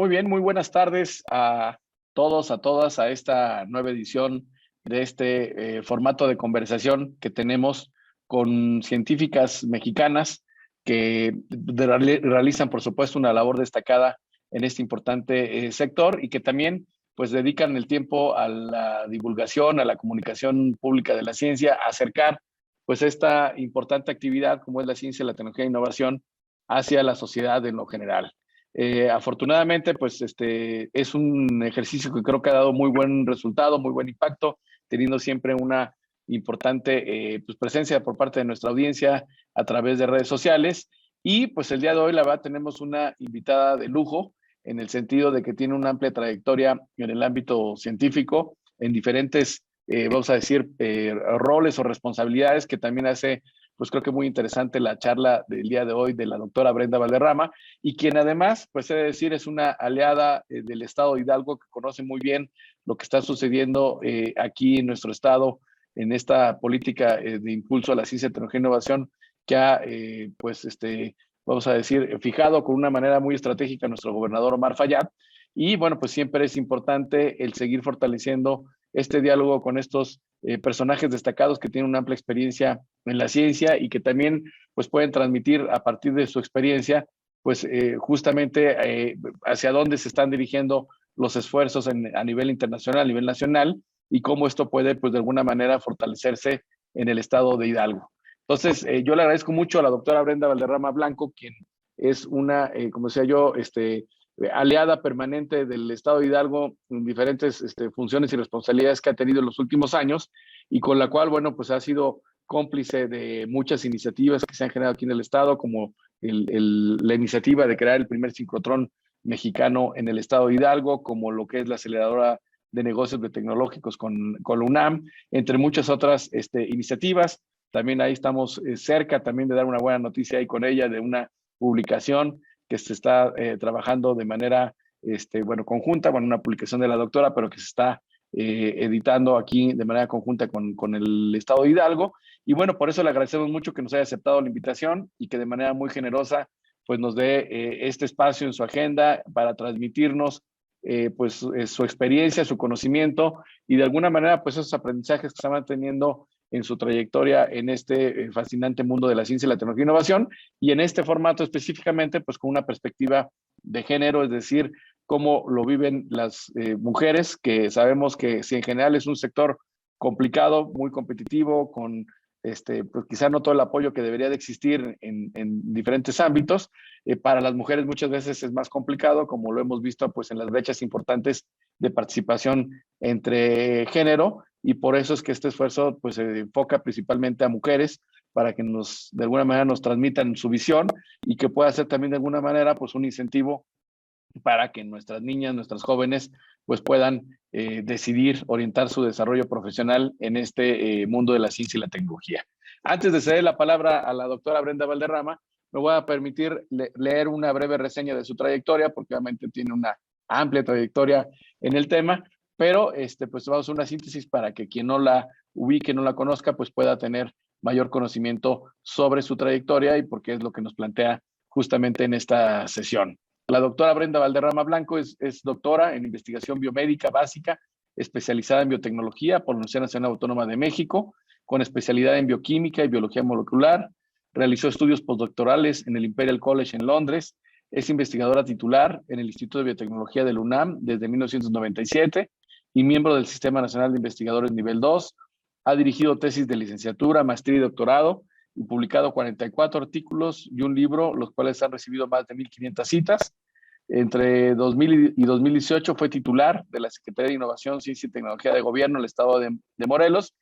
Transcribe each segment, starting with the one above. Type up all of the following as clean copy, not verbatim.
Muy bien, muy buenas tardes a todos, a todas, a esta nueva edición de este formato de conversación que tenemos con científicas mexicanas que realizan, por supuesto, una labor destacada en este importante sector y que también pues dedican el tiempo a la divulgación, a la comunicación pública de la ciencia, a acercar pues esta importante actividad como es la ciencia, la tecnología e innovación hacia la sociedad en lo general. Afortunadamente, pues es un ejercicio que creo que ha dado muy buen resultado, muy buen impacto, teniendo siempre una importante pues presencia por parte de nuestra audiencia a través de redes sociales. Y pues el día de hoy, la verdad, tenemos una invitada de lujo en el sentido de que tiene una amplia trayectoria en el ámbito científico, en diferentes, vamos a decir, roles o responsabilidades que también hace pues creo que muy interesante la charla del día de hoy de la doctora Brenda Valderrama, y quien además, pues he de decir, es una aliada del Estado de Hidalgo que conoce muy bien lo que está sucediendo aquí en nuestro estado, en esta política de impulso a la ciencia, tecnología e innovación que ha, vamos a decir, fijado con una manera muy estratégica nuestro gobernador Omar Fayad. Y bueno, pues siempre es importante el seguir fortaleciendo este diálogo con estos personajes destacados que tienen una amplia experiencia en la ciencia y que también pues pueden transmitir a partir de su experiencia pues justamente hacia dónde se están dirigiendo los esfuerzos a nivel internacional, a nivel nacional, y cómo esto puede pues de alguna manera fortalecerse en el estado de Hidalgo. Entonces, yo le agradezco mucho a la doctora Brenda Valderrama Blanco, quien es una, como decía yo, aliada permanente del Estado de Hidalgo en diferentes funciones y responsabilidades que ha tenido en los últimos años, y con la cual, bueno, pues ha sido cómplice de muchas iniciativas que se han generado aquí en el Estado, como la iniciativa de crear el primer sincrotrón mexicano en el Estado de Hidalgo, como lo que es la aceleradora de negocios biotecnológicos con la UNAM, entre muchas otras iniciativas. También ahí estamos cerca también de dar una buena noticia ahí con ella de una publicación que se está trabajando de manera conjunta, bueno, una publicación de la doctora, pero que se está editando aquí de manera conjunta con el Estado de Hidalgo. Y bueno, por eso le agradecemos mucho que nos haya aceptado la invitación y que de manera muy generosa pues nos dé este espacio en su agenda para transmitirnos su experiencia, su conocimiento y de alguna manera pues esos aprendizajes que se van teniendo en su trayectoria en este fascinante mundo de la ciencia, la tecnología e innovación, y en este formato específicamente pues con una perspectiva de género, es decir, cómo lo viven las mujeres, que sabemos que si en general es un sector complicado, muy competitivo, con pues quizá no todo el apoyo que debería de existir en diferentes ámbitos. Para las mujeres muchas veces es más complicado, como lo hemos visto pues en las brechas importantes de participación entre género, y por eso es que este esfuerzo pues se enfoca principalmente a mujeres para que de alguna manera nos transmitan su visión y que pueda ser también de alguna manera pues un incentivo para que nuestras niñas, nuestras jóvenes, pues puedan decidir orientar su desarrollo profesional en este mundo de la ciencia y la tecnología. Antes de ceder la palabra a la doctora Brenda Valderrama, me voy a permitir leer una breve reseña de su trayectoria, porque obviamente tiene una amplia trayectoria en el tema, pero pues vamos a una síntesis para que quien no la ubique, no la conozca, pues pueda tener mayor conocimiento sobre su trayectoria y por qué es lo que nos plantea justamente en esta sesión. La doctora Brenda Valderrama Blanco es doctora en investigación biomédica básica, especializada en biotecnología por la Universidad Nacional Autónoma de México, con especialidad en bioquímica y biología molecular. Realizó estudios postdoctorales en el Imperial College en Londres. Es investigadora titular en el Instituto de Biotecnología del UNAM desde 1997 y miembro del Sistema Nacional de Investigadores Nivel 2. Ha dirigido tesis de licenciatura, maestría y doctorado, y publicado 44 artículos y un libro, los cuales han recibido más de 1,500 citas. Entre 2000 y 2018 fue titular de la Secretaría de Innovación, Ciencia y Tecnología de Gobierno del Estado de Morelos,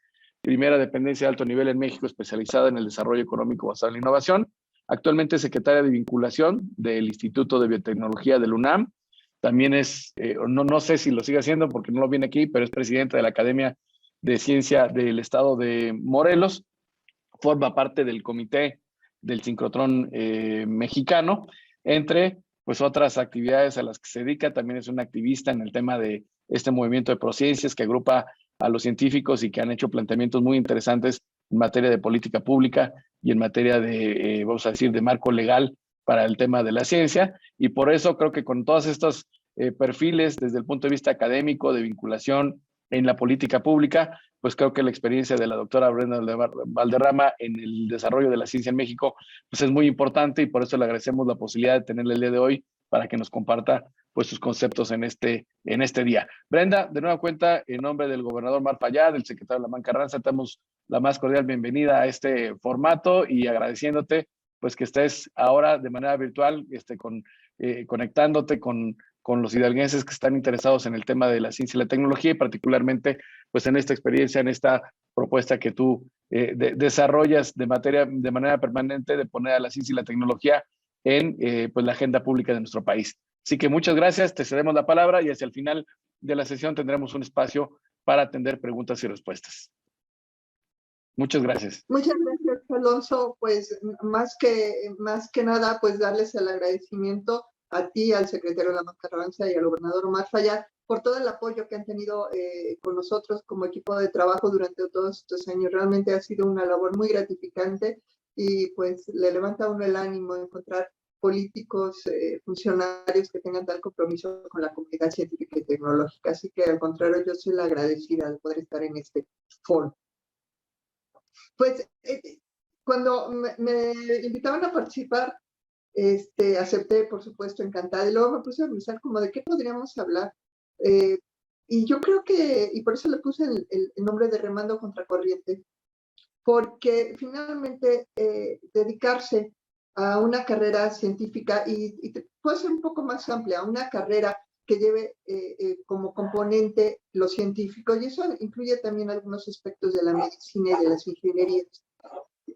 primera dependencia de alto nivel en México especializada en el desarrollo económico basado en la innovación. Actualmente es secretaria de vinculación del Instituto de Biotecnología del UNAM. También es, no sé si lo sigue haciendo porque no lo viene aquí, pero es presidenta de la Academia de Ciencia del Estado de Morelos. Forma parte del comité del sincrotrón mexicano, entre pues otras actividades a las que se dedica. También es una activista en el tema de este movimiento de prociencias que agrupa a los científicos y que han hecho planteamientos muy interesantes en materia de política pública y en materia de, vamos a decir, de marco legal para el tema de la ciencia. Y por eso creo que con todas estas perfiles desde el punto de vista académico, de vinculación en la política pública, pues creo que la experiencia de la doctora Brenda Valderrama en el desarrollo de la ciencia en México pues es muy importante, y por eso le agradecemos la posibilidad de tenerle el día de hoy para que nos comparta pues sus conceptos en este día. Brenda, de nueva cuenta, en nombre del gobernador Omar Fayad, del secretario Lamán Carranza, te damos la más cordial bienvenida a este formato y agradeciéndote pues que estés ahora de manera virtual conectándote con los hidalguenses que están interesados en el tema de la ciencia y la tecnología, y particularmente pues en esta experiencia, en esta propuesta que tú desarrollas de manera permanente de poner a la ciencia y la tecnología en pues la agenda pública de nuestro país. Así que muchas gracias, te cedemos la palabra y hacia el final de la sesión tendremos un espacio para atender preguntas y respuestas. Muchas gracias. Muchas gracias, Alonso. Pues más que nada, pues darles el agradecimiento a ti, al secretario Lamán Carranza y al gobernador Omar Fayad por todo el apoyo que han tenido con nosotros como equipo de trabajo durante todos estos años. Realmente ha sido una labor muy gratificante y pues le levanta a uno el ánimo encontrar políticos, funcionarios que tengan tal compromiso con la comunidad científica y tecnológica. Así que al contrario, yo soy la agradecida de poder estar en este foro. Pues cuando me invitaban a participar, acepté, por supuesto, encantada, y luego me puse a pensar como de qué podríamos hablar. Y yo creo que, y por eso le puse el nombre de Remando Contracorriente, porque finalmente dedicarse a una carrera científica, y puede ser un poco más amplia, a una carrera que lleve como componente lo científico, y eso incluye también algunos aspectos de la medicina y de las ingenierías.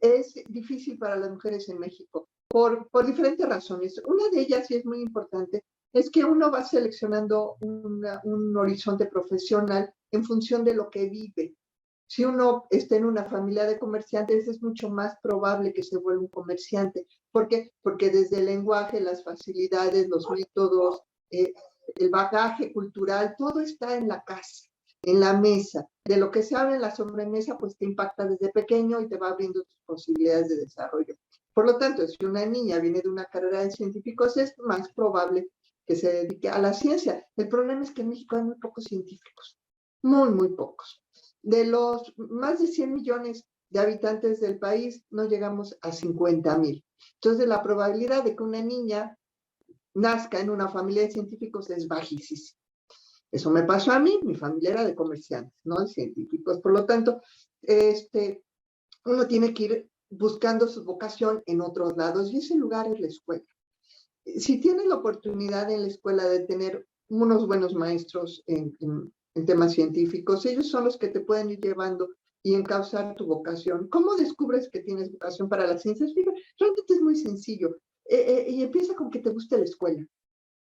Es difícil para las mujeres en México por diferentes razones. Una de ellas, y es muy importante, es que uno va seleccionando un horizonte profesional en función de lo que vive. Si uno está en una familia de comerciantes, es mucho más probable que se vuelva un comerciante. ¿Por qué? Porque desde el lenguaje, las facilidades, los métodos, el bagaje cultural, todo está en la casa, en la mesa. De lo que se habla en la sobremesa, pues te impacta desde pequeño y te va abriendo tus posibilidades de desarrollo. Por lo tanto, si una niña viene de una carrera de científicos, es más probable que se dedique a la ciencia. El problema es que en México hay muy pocos científicos, muy, muy pocos. De los más de 100 millones de habitantes del país, no llegamos a 50,000. Entonces, la probabilidad de que una niña nazca en una familia de científicos es bajísima. Eso me pasó a mí, mi familia era de comerciantes, no de científicos. Por lo tanto, uno tiene que ir buscando su vocación en otros lados, y ese lugar es la escuela. Si tienes la oportunidad en la escuela de tener unos buenos maestros en temas científicos, ellos son los que te pueden ir llevando y encauzar tu vocación. ¿Cómo descubres que tienes vocación para las ciencias? Realmente es muy sencillo. Y empieza con que te guste la escuela,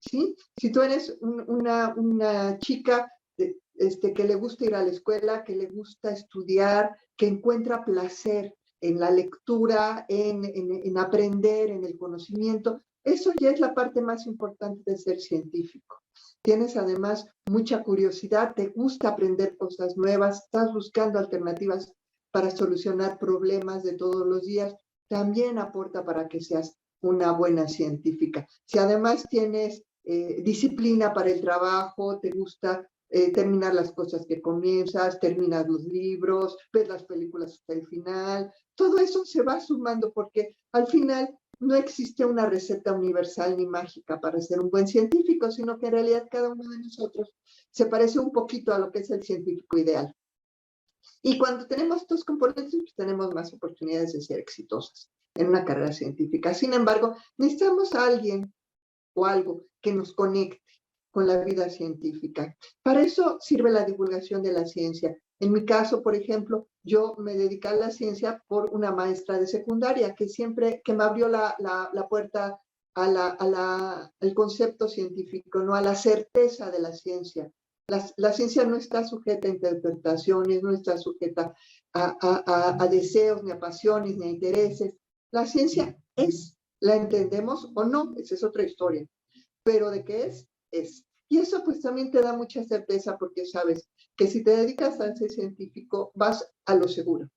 ¿sí? Si tú eres una chica que le gusta ir a la escuela, que le gusta estudiar, que encuentra placer en la lectura, en aprender, en el conocimiento, eso ya es la parte más importante de ser científico. Tienes además mucha curiosidad, te gusta aprender cosas nuevas, estás buscando alternativas para solucionar problemas de todos los días, también aporta para que seas una buena científica. Si además tienes disciplina para el trabajo, te gusta terminar las cosas que comienzas, terminas los libros, ves las películas hasta el final, todo eso se va sumando, porque al final no existe una receta universal ni mágica para ser un buen científico, sino que en realidad cada uno de nosotros se parece un poquito a lo que es el científico ideal. Y cuando tenemos estos componentes, pues tenemos más oportunidades de ser exitosas en una carrera científica. Sin embargo, necesitamos a alguien o algo que nos conecte con la vida científica. Para eso sirve la divulgación de la ciencia. En mi caso, por ejemplo, yo me dediqué a la ciencia por una maestra de secundaria que me abrió la puerta al concepto científico, no a la certeza de la ciencia. La ciencia no está sujeta a interpretaciones, no está sujeta a deseos, ni a pasiones, ni a intereses. La ciencia es, la entendemos o no, esa es otra historia. Pero de qué es, es. Y eso pues también te da mucha certeza, porque sabes que si te dedicas a ser científico vas a lo seguro.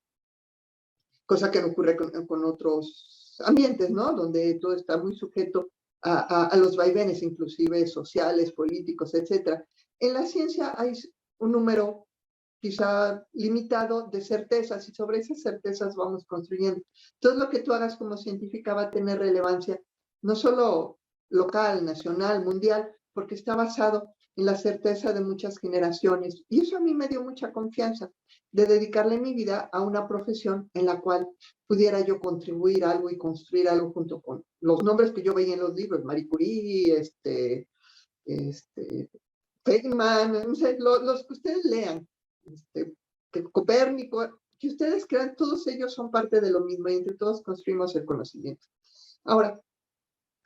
Cosa que no ocurre con otros ambientes, ¿no? Donde todo está muy sujeto a los vaivenes inclusive sociales, políticos, etcétera. En la ciencia hay un número quizá limitado de certezas y sobre esas certezas vamos construyendo. Entonces lo que tú hagas como científica va a tener relevancia no solo local, nacional, mundial, porque está basado en la certeza de muchas generaciones. Y eso a mí me dio mucha confianza de dedicarle mi vida a una profesión en la cual pudiera yo contribuir algo y construir algo junto con los nombres que yo veía en los libros, Marie Curie, Feynman, no sé, los que ustedes lean, Copérnico, que ustedes crean, todos ellos son parte de lo mismo y entre todos construimos el conocimiento. Ahora,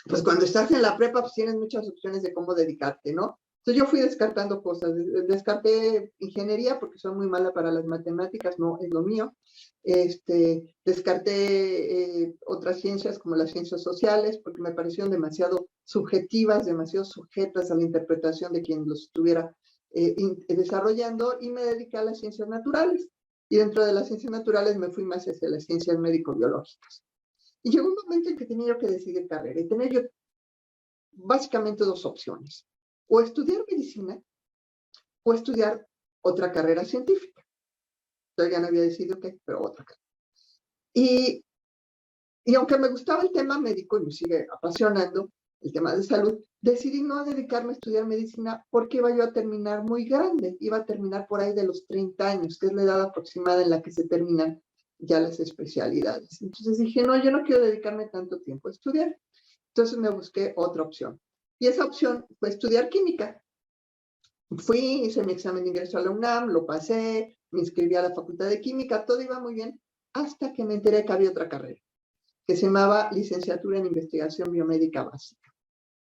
pues cuando estás en la prepa, pues tienes muchas opciones de cómo dedicarte, ¿no? Entonces yo fui descartando cosas, descarté ingeniería porque soy muy mala para las matemáticas, no es lo mío. Descarté otras ciencias como las ciencias sociales porque me parecieron demasiado subjetivas, demasiado sujetas a la interpretación de quien los estuviera desarrollando y me dediqué a las ciencias naturales. Y dentro de las ciencias naturales me fui más hacia las ciencias médico-biológicas. Y llegó un momento en que tenía yo que decidir carrera y tenía yo básicamente dos opciones. O estudiar medicina o estudiar otra carrera científica. Yo ya no había decidido qué, pero otra carrera. Y aunque me gustaba el tema médico y me sigue apasionando el tema de salud, decidí no dedicarme a estudiar medicina porque iba yo a terminar muy grande. Iba a terminar por ahí de los 30 años, que es la edad aproximada en la que se terminan ya las especialidades. Entonces dije, no, yo no quiero dedicarme tanto tiempo a estudiar. Entonces me busqué otra opción. Y esa opción fue estudiar química. Fui, hice mi examen de ingreso a la UNAM, lo pasé, me inscribí a la Facultad de Química, todo iba muy bien, hasta que me enteré que había otra carrera, que se llamaba Licenciatura en Investigación Biomédica Básica.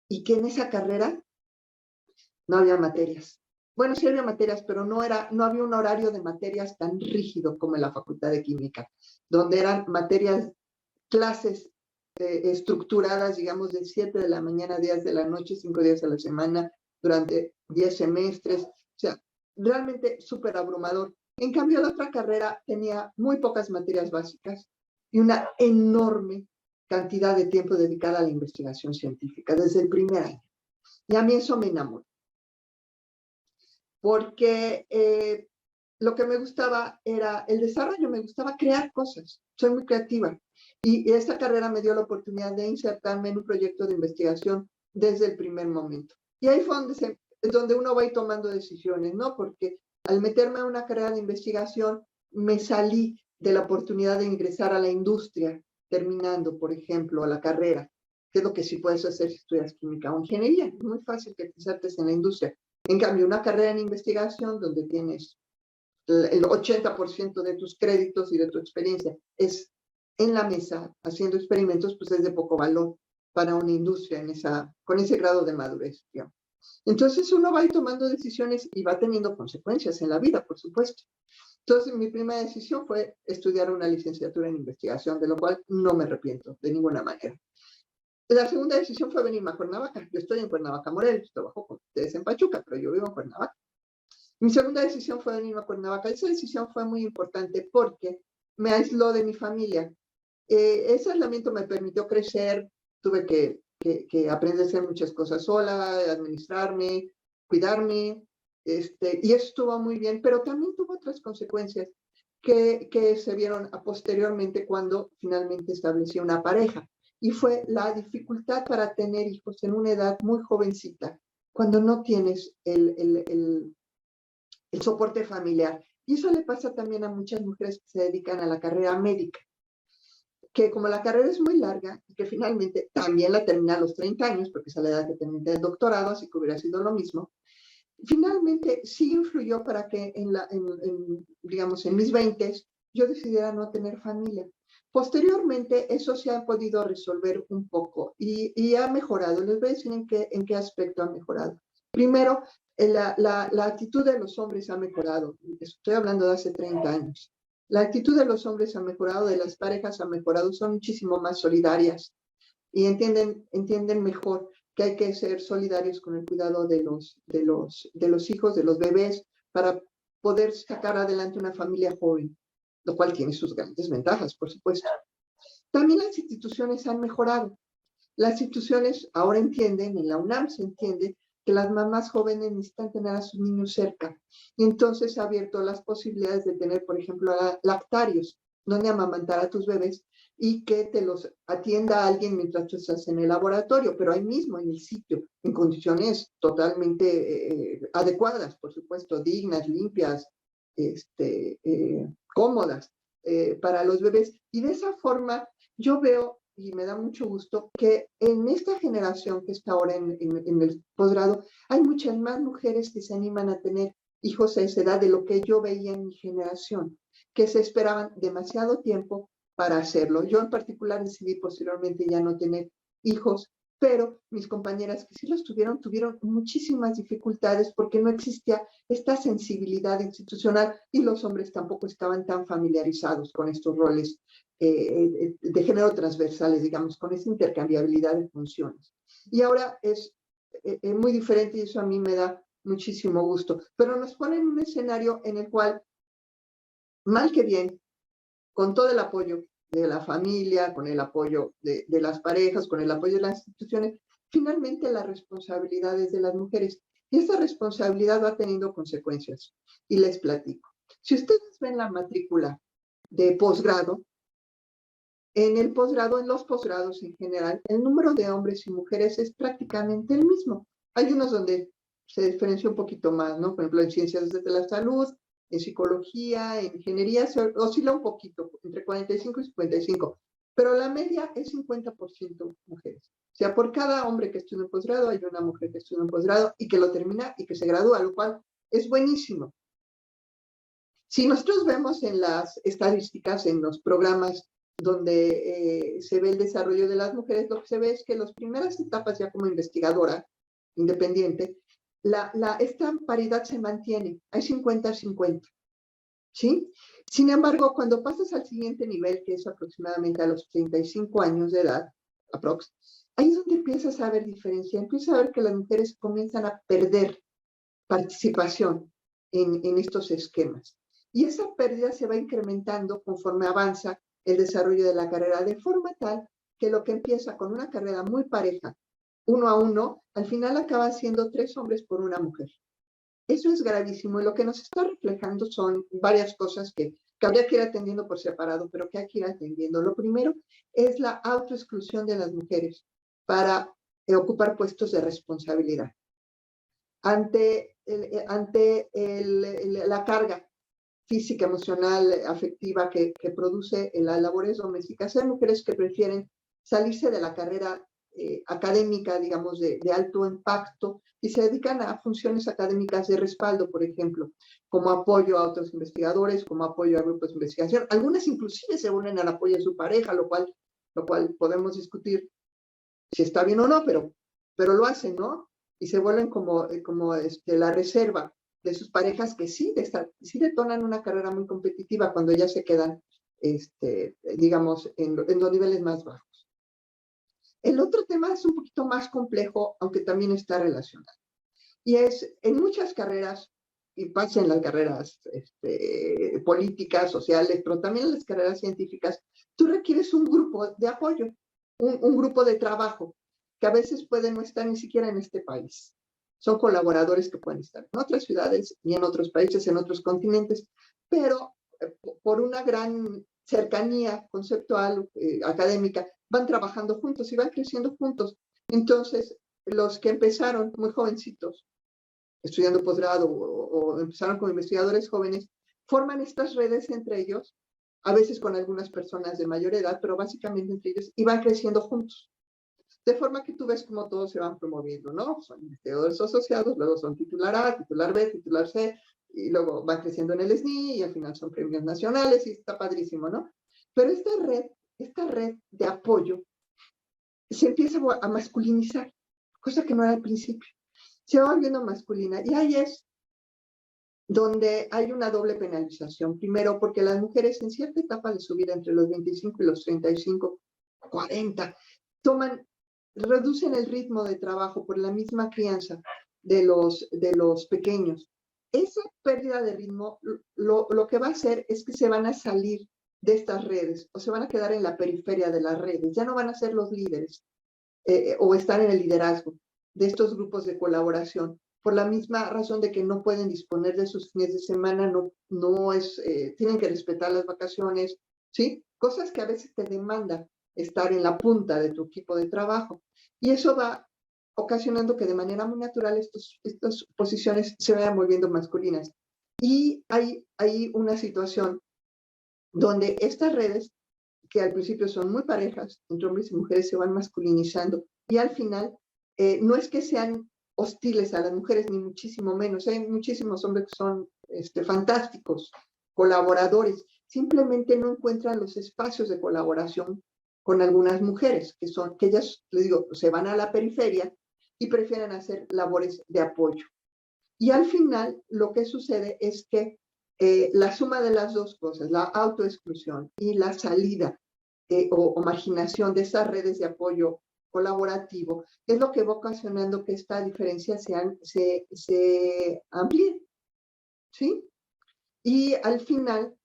Y que en esa carrera no había materias. Bueno, sí había materias, pero no había un horario de materias tan rígido como en la Facultad de Química, donde eran materias, clases estructuradas, digamos, de 7 de la mañana a 10 de la noche, 5 días a la semana, durante 10 semestres. O sea, realmente súper abrumador. En cambio, la otra carrera tenía muy pocas materias básicas y una enorme cantidad de tiempo dedicada a la investigación científica desde el primer año. Y a mí eso me enamoró. Porque lo que me gustaba era el desarrollo, me gustaba crear cosas. Soy muy creativa. Y esta carrera me dio la oportunidad de insertarme en un proyecto de investigación desde el primer momento. Y ahí fue donde uno va a ir tomando decisiones, ¿no? Porque al meterme en una carrera de investigación, me salí de la oportunidad de ingresar a la industria, terminando, por ejemplo, la carrera, que es lo que sí puedes hacer si estudias química o ingeniería. Es muy fácil que te insertes en la industria. En cambio, una carrera en investigación donde tienes el 80% de tus créditos y de tu experiencia es en la mesa haciendo experimentos, pues es de poco valor para una industria con ese grado de madurez, digamos. Entonces uno va a ir tomando decisiones y va teniendo consecuencias en la vida, por supuesto. Entonces mi primera decisión fue estudiar una licenciatura en investigación, de lo cual no me arrepiento de ninguna manera. La segunda decisión fue venirme a Cuernavaca. Yo estoy en Cuernavaca, Morelos, trabajo con ustedes en Pachuca, pero yo vivo en Cuernavaca. Mi segunda decisión fue venirme a Cuernavaca. Esa decisión fue muy importante porque me aisló de mi familia. Ese aislamiento me permitió crecer, tuve que aprender a hacer muchas cosas sola, administrarme, cuidarme, y eso estuvo muy bien, pero también tuvo otras consecuencias que se vieron posteriormente cuando finalmente establecí una pareja, y fue la dificultad para tener hijos en una edad muy jovencita, cuando no tienes el soporte familiar. Y eso le pasa también a muchas mujeres que se dedican a la carrera médica, que como la carrera es muy larga y que finalmente también la termina a los 30 años, porque es a la edad que termina el doctorado, así que hubiera sido lo mismo, finalmente sí influyó para que digamos, en mis 20 yo decidiera no tener familia. Posteriormente, eso se ha podido resolver un poco y ha mejorado. Les voy a decir en qué aspecto ha mejorado. Primero, la actitud de los hombres ha mejorado. Estoy hablando de hace 30 años. La actitud de los hombres ha mejorado, de las parejas ha mejorado, son muchísimo más solidarias y entienden mejor que hay que ser solidarios con el cuidado de los hijos, de los bebés, para poder sacar adelante una familia joven, lo cual tiene sus grandes ventajas, por supuesto. También las instituciones han mejorado. Las instituciones ahora entienden, en la UNAM se entiende, que las mamás jóvenes necesitan tener a sus niños cerca. Y entonces se ha abierto las posibilidades de tener, por ejemplo, lactarios, donde amamantar a tus bebés y que te los atienda alguien mientras tú estás en el laboratorio, pero ahí mismo, en el sitio, en condiciones totalmente adecuadas, por supuesto, dignas, limpias, cómodas para los bebés. Y de esa forma yo veo, y me da mucho gusto, que en esta generación que está ahora en el posgrado, hay muchas más mujeres que se animan a tener hijos a esa edad de lo que yo veía en mi generación, que se esperaban demasiado tiempo para hacerlo. Yo en particular decidí posteriormente ya no tener hijos, pero mis compañeras que sí los tuvieron muchísimas dificultades porque no existía esta sensibilidad institucional y los hombres tampoco estaban tan familiarizados con estos roles de género transversales, digamos, con esa intercambiabilidad de funciones. Y ahora es muy diferente y eso a mí me da muchísimo gusto, pero nos pone en un escenario en el cual, mal que bien, con todo el apoyo de la familia, con el apoyo de las parejas, con el apoyo de las instituciones, finalmente la responsabilidad es de las mujeres. Y esa responsabilidad va teniendo consecuencias. Y les platico. Si ustedes ven la matrícula de posgrado, en los posgrados en general, el número de hombres y mujeres es prácticamente el mismo. Hay unos donde se diferencia un poquito más, ¿no? Por ejemplo, en ciencias de la salud, en psicología, en ingeniería, se oscila un poquito, entre 45 y 55, pero la media es 50% mujeres. O sea, por cada hombre que estudia en posgrado, hay una mujer que estudia en posgrado y que lo termina y que se gradúa, lo cual es buenísimo. Si nosotros vemos en las estadísticas, en los programas donde se ve el desarrollo de las mujeres, lo que se ve es que en las primeras etapas ya como investigadora independiente, esta paridad se mantiene, hay 50-50, ¿sí? Sin embargo, cuando pasas al siguiente nivel, que es aproximadamente a los 35 años de edad, aprox, ahí es donde empiezas a ver diferencia, empiezas a ver que las mujeres comienzan a perder participación en estos esquemas. Y esa pérdida se va incrementando conforme avanza el desarrollo de la carrera, de forma tal que lo que empieza con una carrera muy pareja, 1-1, al final acaba siendo 3 hombres por una mujer. Eso es gravísimo y lo que nos está reflejando son varias cosas que habría que ir atendiendo por separado, pero que hay que ir atendiendo. Lo primero es la autoexclusión de las mujeres para ocupar puestos de responsabilidad. Ante la carga física, emocional, afectiva que produce en las labores domésticas, hay mujeres que prefieren salirse de la carrera académica, digamos, de alto impacto y se dedican a funciones académicas de respaldo, por ejemplo, como apoyo a otros investigadores, como apoyo a grupos de investigación. Algunas inclusive se unen al apoyo de su pareja, lo cual podemos discutir si está bien o no, pero lo hacen, ¿no? Y se vuelven como la reserva de sus parejas que sí detonan una carrera muy competitiva cuando ya se quedan, digamos, en los niveles más bajos. El otro tema es un poquito más complejo, aunque también está relacionado. Y es, en muchas carreras, y pasa en las carreras políticas, sociales, pero también en las carreras científicas, tú requieres un grupo de apoyo, un grupo de trabajo, que a veces puede no estar ni siquiera en este país. Son colaboradores que pueden estar en otras ciudades y en otros países, en otros continentes, pero por una gran cercanía conceptual, académica, van trabajando juntos y van creciendo juntos. Entonces, los que empezaron muy jovencitos, estudiando posgrado o empezaron como investigadores jóvenes, forman estas redes entre ellos, a veces con algunas personas de mayor edad, pero básicamente entre ellos, y van creciendo juntos. De forma que tú ves cómo todos se van promoviendo, ¿no? Son investigadores asociados, luego son titular A, titular B, titular C, y luego van creciendo en el SNI y al final son premios nacionales y está padrísimo, ¿no? Pero esta red de apoyo se empieza a masculinizar, cosa que no era al principio. Se va volviendo masculina y ahí es donde hay una doble penalización. Primero, porque las mujeres en cierta etapa de su vida, entre los 25 y los 35, 40, reducen el ritmo de trabajo por la misma crianza de los pequeños. Esa pérdida de ritmo lo que va a hacer es que se van a salir de estas redes o se van a quedar en la periferia de las redes, ya no van a ser los líderes. o estar en el liderazgo de estos grupos de colaboración, por la misma razón de que no pueden disponer de sus fines de semana, tienen que respetar las vacaciones, ¿sí? Cosas que a veces te demandan estar en la punta de tu equipo de trabajo. Y eso va ocasionando que de manera muy natural estas posiciones se vayan volviendo masculinas. Y hay una situación donde estas redes, que al principio son muy parejas, entre hombres y mujeres, se van masculinizando. Y al final, no es que sean hostiles a las mujeres, ni muchísimo menos. Hay muchísimos hombres que son fantásticos, colaboradores. Simplemente no encuentran los espacios de colaboración con algunas mujeres, que ellas, les digo, se van a la periferia y prefieren hacer labores de apoyo. Y al final, lo que sucede es que la suma de las dos cosas, la autoexclusión y la salida o marginación de esas redes de apoyo colaborativo, es lo que va ocasionando que esta diferencia se amplíe, ¿sí? Y al final,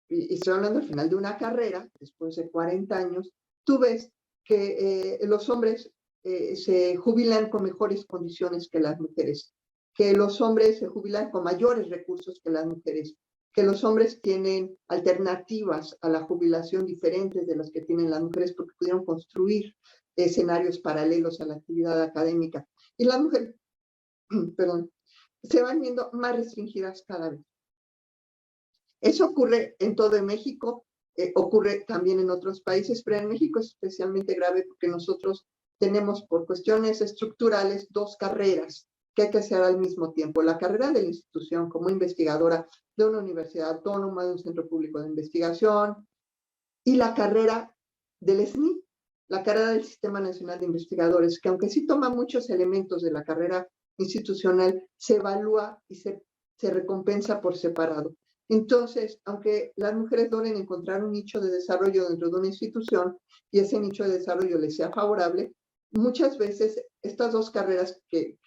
y estoy hablando al final de una carrera, después de 40 años, tú ves que los hombres se jubilan con mejores condiciones que las mujeres, que los hombres se jubilan con mayores recursos que las mujeres, que los hombres tienen alternativas a la jubilación diferentes de las que tienen las mujeres porque pudieron construir escenarios paralelos a la actividad académica. Y las mujeres, perdón, se van viendo más restringidas cada vez. Eso ocurre en todo México, ocurre también en otros países, pero en México es especialmente grave porque nosotros tenemos por cuestiones estructurales dos carreras que hay que hacer al mismo tiempo. La carrera de la institución como investigadora de una universidad autónoma, de un centro público de investigación, y la carrera del SNI, la carrera del Sistema Nacional de Investigadores, que aunque sí toma muchos elementos de la carrera institucional, se evalúa y se recompensa por separado. Entonces, aunque las mujeres logren encontrar un nicho de desarrollo dentro de una institución y ese nicho de desarrollo les sea favorable, muchas veces estas dos carreras que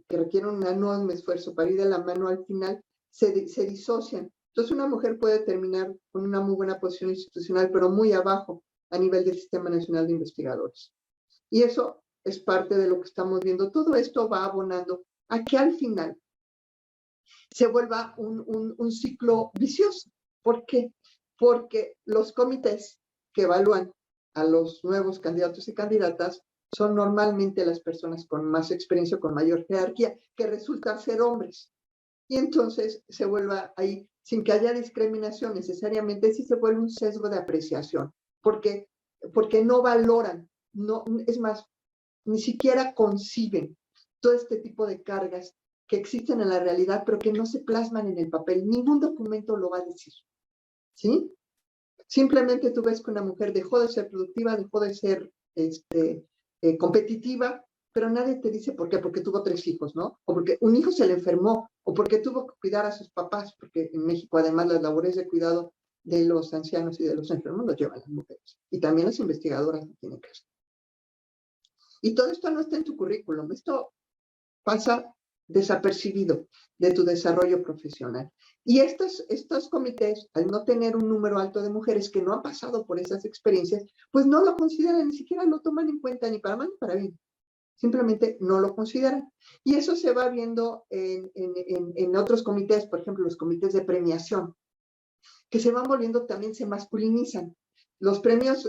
requieren un enorme esfuerzo para ir de la mano al final se disocian. Entonces, una mujer puede terminar con una muy buena posición institucional, pero muy abajo a nivel del Sistema Nacional de Investigadores. Y eso es parte de lo que estamos viendo. Todo esto va abonando a que al final se vuelva un ciclo vicioso. ¿Por qué? Porque los comités que evalúan a los nuevos candidatos y candidatas son normalmente las personas con más experiencia, con mayor jerarquía, que resultan ser hombres. Y entonces se vuelva ahí, sin que haya discriminación necesariamente, sí se vuelve un sesgo de apreciación, porque no valoran, no, es más, ni siquiera conciben todo este tipo de cargas que existen en la realidad, pero que no se plasman en el papel. Ningún documento lo va a decir, ¿sí? Simplemente tú ves que una mujer dejó de ser productiva, dejó de ser competitiva, pero nadie te dice por qué, porque tuvo 3 hijos, ¿no? O porque un hijo se le enfermó, o porque tuvo que cuidar a sus papás, porque en México además las labores de cuidado de los ancianos y de los enfermos los llevan las mujeres. Y también las investigadoras lo tienen que hacer. Y todo esto no está en tu currículum, esto pasa desapercibido de tu desarrollo profesional. Y estos comités, al no tener un número alto de mujeres que no han pasado por esas experiencias, pues no lo consideran, ni siquiera lo toman en cuenta, ni para mal ni para bien. Simplemente no lo consideran. Y eso se va viendo en otros comités, por ejemplo, los comités de premiación, que se van volviendo también, se masculinizan. Los premios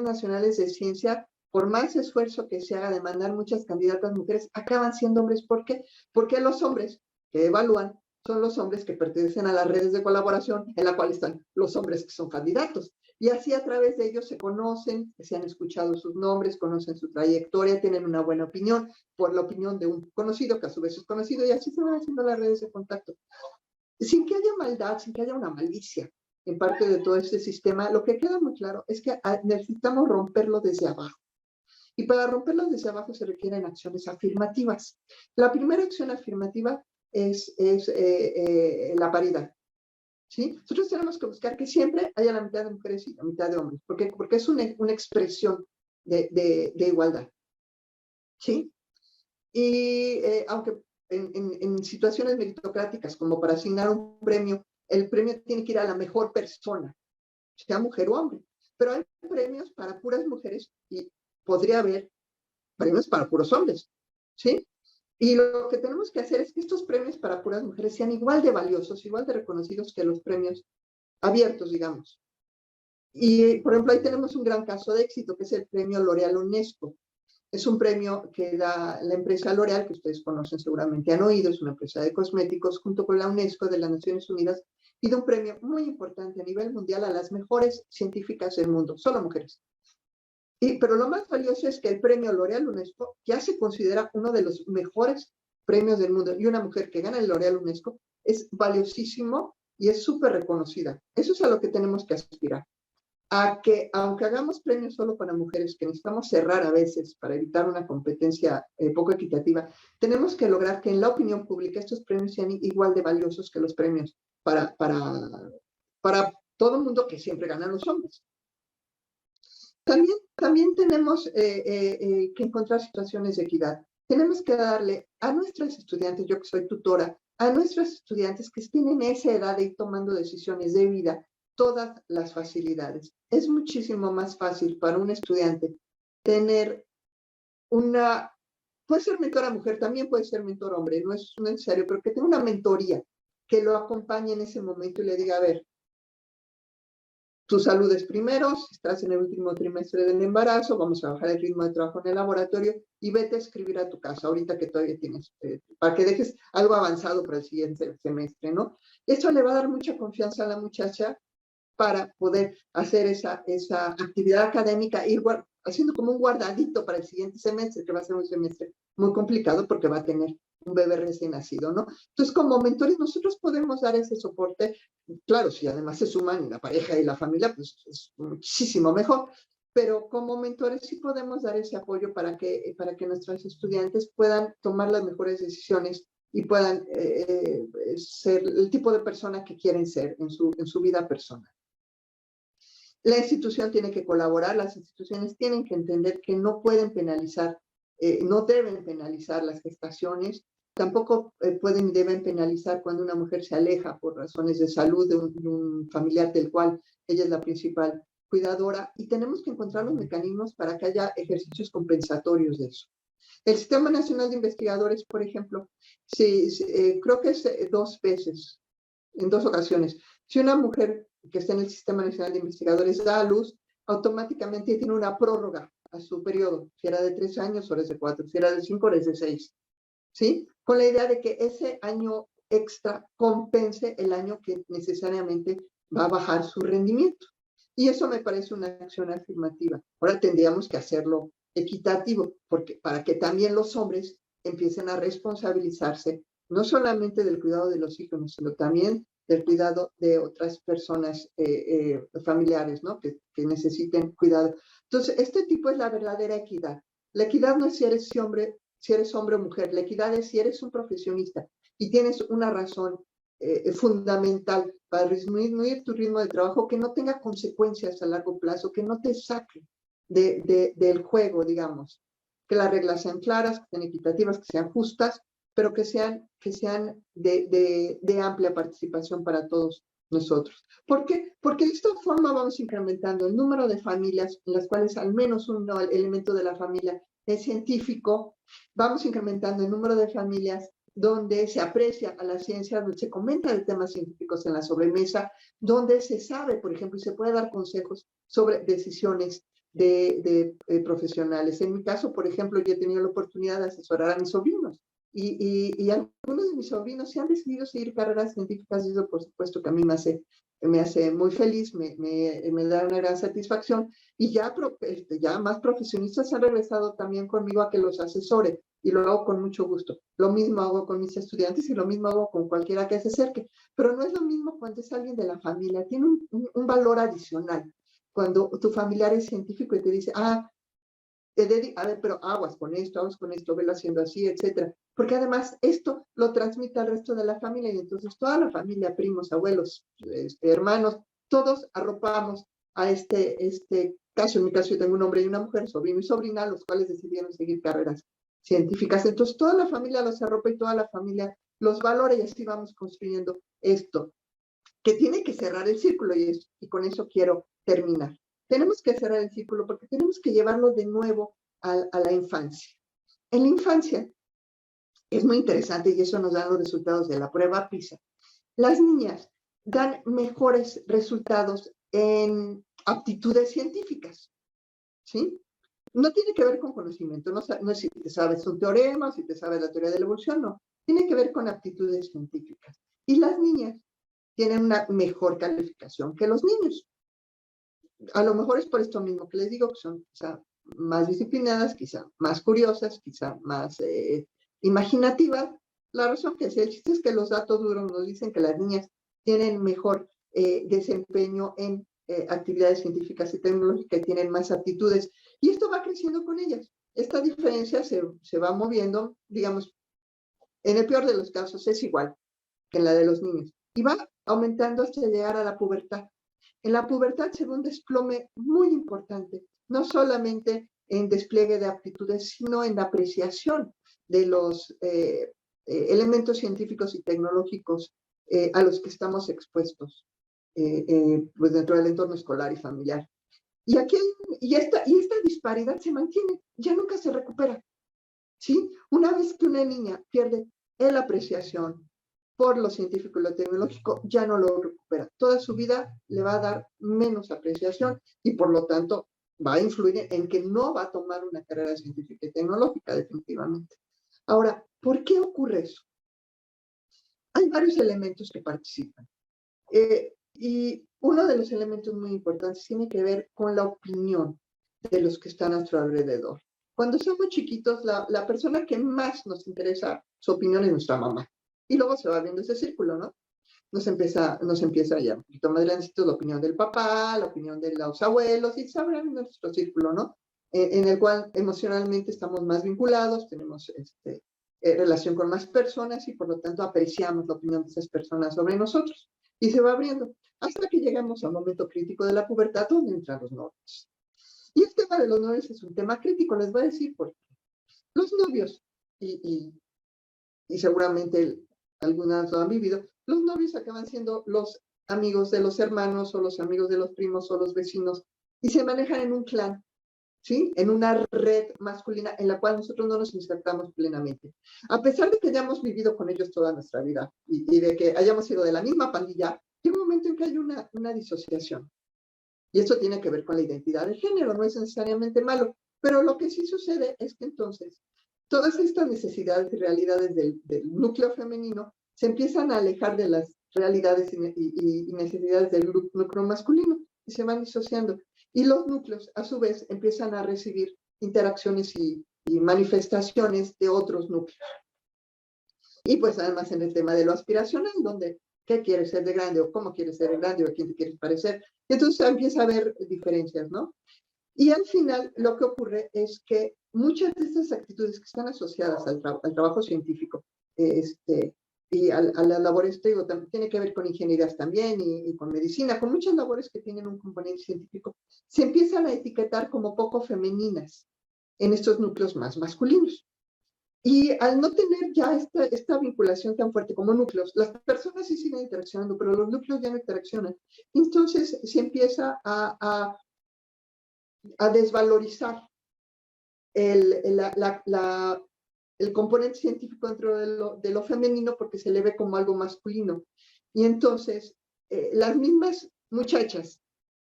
nacionales de ciencia, por más esfuerzo que se haga de mandar muchas candidatas mujeres, acaban siendo hombres. ¿Por qué? Porque los hombres que evalúan son los hombres que pertenecen a las redes de colaboración en la cual están los hombres que son candidatos. Y así a través de ellos se conocen, se han escuchado sus nombres, conocen su trayectoria, tienen una buena opinión por la opinión de un conocido, que a su vez es conocido, y así se van haciendo las redes de contacto. Sin que haya maldad, sin que haya una malicia en parte de todo este sistema, lo que queda muy claro es que necesitamos romperlo desde abajo. Y para romperlo desde abajo se requieren acciones afirmativas. La primera acción afirmativa es la paridad. ¿Sí? Nosotros tenemos que buscar que siempre haya la mitad de mujeres y la mitad de hombres, porque es una expresión de igualdad. ¿Sí? Y aunque en situaciones meritocráticas, como para asignar un premio, el premio tiene que ir a la mejor persona, sea mujer o hombre. Pero hay premios para puras mujeres y podría haber premios para puros hombres, ¿sí? Y lo que tenemos que hacer es que estos premios para puras mujeres sean igual de valiosos, igual de reconocidos que los premios abiertos, digamos. Y, por ejemplo, ahí tenemos un gran caso de éxito, que es el premio L'Oréal UNESCO. Es un premio que da la empresa L'Oréal, que ustedes conocen seguramente, han oído, es una empresa de cosméticos, junto con la UNESCO de las Naciones Unidas, y da un premio muy importante a nivel mundial a las mejores científicas del mundo, solo mujeres. Pero lo más valioso es que el premio L'Oréal UNESCO ya se considera uno de los mejores premios del mundo, y una mujer que gana el L'Oréal UNESCO es valiosísimo y es súper reconocida. Eso es a lo que tenemos que aspirar. A que, aunque hagamos premios solo para mujeres, que necesitamos cerrar a veces para evitar una competencia poco equitativa, tenemos que lograr que en la opinión pública estos premios sean igual de valiosos que los premios para todo el mundo, que siempre ganan los hombres. También tenemos que encontrar situaciones de equidad. Tenemos que darle a nuestras estudiantes, yo que soy tutora, a nuestros estudiantes que tienen esa edad de ir tomando decisiones de vida, todas las facilidades. Es muchísimo más fácil para un estudiante tener puede ser mentora mujer, también puede ser mentor hombre, no es necesario, pero que tenga una mentoría que lo acompañe en ese momento y le diga, a ver, tu salud es primero, si estás en el último trimestre del embarazo, vamos a bajar el ritmo de trabajo en el laboratorio y vete a escribir a tu casa, ahorita que todavía tienes, para que dejes algo avanzado para el siguiente semestre, ¿no? Eso le va a dar mucha confianza a la muchacha para poder hacer esa actividad académica, ir haciendo como un guardadito para el siguiente semestre, que va a ser un semestre muy complicado porque va a tener un bebé recién nacido, ¿no? Entonces, como mentores, nosotros podemos dar ese soporte. Claro, si además se suman la pareja y la familia, pues es muchísimo mejor. Pero como mentores sí podemos dar ese apoyo para que nuestros estudiantes puedan tomar las mejores decisiones y puedan ser el tipo de persona que quieren ser en su vida personal. La institución tiene que colaborar, las instituciones tienen que entender que no pueden penalizar, no deben penalizar las gestaciones, tampoco pueden ni deben penalizar cuando una mujer se aleja por razones de salud de un familiar del cual ella es la principal cuidadora, y tenemos que encontrar los mecanismos para que haya ejercicios compensatorios de eso. El Sistema Nacional de Investigadores, por ejemplo, creo que es 2 veces, en 2 ocasiones. Si una mujer que está en el Sistema Nacional de Investigadores da a luz, automáticamente tiene una prórroga a su periodo. Si era de 3 años, ahora es de 4. Si era de 5, ahora es de 6. ¿Sí? Con la idea de que ese año extra compense el año que necesariamente va a bajar su rendimiento. Y eso me parece una acción afirmativa. Ahora tendríamos que hacerlo equitativo, para que también los hombres empiecen a responsabilizarse no solamente del cuidado de los hijos, sino también del cuidado de otras personas familiares, ¿no? Que necesiten cuidado. Entonces, este tipo es la verdadera equidad. La equidad no es si eres hombre o mujer. La equidad es si eres un profesionista y tienes una razón fundamental para disminuir tu ritmo de trabajo, que no tenga consecuencias a largo plazo, que no te saque del juego, digamos. Que las reglas sean claras, que sean equitativas, que sean justas, pero que sean de amplia participación para todos nosotros. ¿Por qué? Porque de esta forma vamos incrementando el número de familias en las cuales al menos un elemento de la familia es científico, vamos incrementando el número de familias donde se aprecia a la ciencia, donde se comenta de temas científicos en la sobremesa, donde se sabe, por ejemplo, y se puede dar consejos sobre decisiones de profesionales. En mi caso, por ejemplo, yo he tenido la oportunidad de asesorar a mis sobrinos y algunos de mis sobrinos se han decidido seguir carreras científicas y eso, por supuesto, que a mí me hace muy feliz, me da una gran satisfacción, y ya más profesionistas han regresado también conmigo a que los asesore, y lo hago con mucho gusto. Lo mismo hago con mis estudiantes y lo mismo hago con cualquiera que se acerque, pero no es lo mismo cuando es alguien de la familia, tiene un valor adicional. Cuando tu familiar es científico y te dice, a ver, pero aguas con esto, velo haciendo así, etcétera. Porque además esto lo transmite al resto de la familia, y entonces toda la familia, primos, abuelos, hermanos, todos arropamos a este caso. En mi caso yo tengo un hombre y una mujer, sobrino y sobrina, los cuales decidieron seguir carreras científicas. Entonces toda la familia los arropa y toda la familia los valora, y así vamos construyendo esto, que tiene que cerrar el círculo, y con eso quiero terminar. Tenemos que cerrar el círculo porque tenemos que llevarlo de nuevo a la infancia. En la infancia es muy interesante y eso nos dan los resultados de la prueba PISA. Las niñas dan mejores resultados en aptitudes científicas, ¿sí? No tiene que ver con conocimiento, no es si te sabes un teorema, si te sabes la teoría de la evolución, no. Tiene que ver con aptitudes científicas. Y las niñas tienen una mejor calificación que los niños. A lo mejor es por esto mismo que les digo, que son quizá más disciplinadas, quizá más curiosas, quizá más imaginativas. La razón que sea, el chiste es que los datos duros nos dicen que las niñas tienen mejor desempeño en actividades científicas y tecnológicas, tienen más aptitudes, y esto va creciendo con ellas. Esta diferencia se va moviendo, digamos, en el peor de los casos es igual que en la de los niños, y va aumentando hasta llegar a la pubertad. En la pubertad se ve un desplome muy importante, no solamente en despliegue de aptitudes, sino en la apreciación de los elementos científicos y tecnológicos a los que estamos expuestos pues dentro del entorno escolar y familiar. Y, esta disparidad se mantiene, ya nunca se recupera. ¿Sí? Una vez que una niña pierde la apreciación por lo científico y lo tecnológico, ya no lo recupera. Toda su vida le va a dar menos apreciación y por lo tanto va a influir en que no va a tomar una carrera científica y tecnológica, definitivamente. Ahora, ¿por qué ocurre eso? Hay varios elementos que participan. Y uno de los elementos muy importantes tiene que ver con la opinión de los que están a nuestro alrededor. Cuando somos chiquitos, la persona que más nos interesa su opinión es nuestra mamá. Y luego se va viendo ese círculo, ¿no? Nos empieza ya un poquito más grandecitos la opinión del papá, la opinión de los abuelos, y se abre nuestro círculo, ¿no? En el cual emocionalmente estamos más vinculados, tenemos relación con más personas y por lo tanto apreciamos la opinión de esas personas sobre nosotros. Y se va abriendo hasta que llegamos al momento crítico de la pubertad, donde entran los novios. Y el tema de los novios es un tema crítico, les voy a decir por qué. Los novios, y seguramente algunas lo han vivido, los novios acaban siendo los amigos de los hermanos o los amigos de los primos o los vecinos y se manejan en un clan, ¿sí? En una red masculina en la cual nosotros no nos insertamos plenamente. A pesar de que hayamos vivido con ellos toda nuestra vida y de que hayamos sido de la misma pandilla, llega un momento en que hay una disociación. Y eso tiene que ver con la identidad de género, no es necesariamente malo, pero lo que sí sucede es que entonces todas estas necesidades y realidades del núcleo femenino se empiezan a alejar de las realidades y necesidades del núcleo masculino y se van disociando. Y los núcleos, a su vez, empiezan a recibir interacciones y manifestaciones de otros núcleos. Y pues además en el tema de lo aspiracional, donde qué quieres ser de grande o cómo quieres ser de grande o a quién te quieres parecer. Entonces empieza a haber diferencias, ¿no? Y al final lo que ocurre es que muchas de estas actitudes que están asociadas al trabajo científico y a las labores, digo, tiene que ver con ingenierías también y con medicina, con muchas labores que tienen un componente científico, se empiezan a etiquetar como poco femeninas en estos núcleos más masculinos. Y al no tener ya esta vinculación tan fuerte como núcleos, las personas sí siguen interaccionando, pero los núcleos ya no interaccionan. Entonces se empieza a desvalorizar el componente científico dentro de lo femenino porque se le ve como algo masculino. Y entonces las mismas muchachas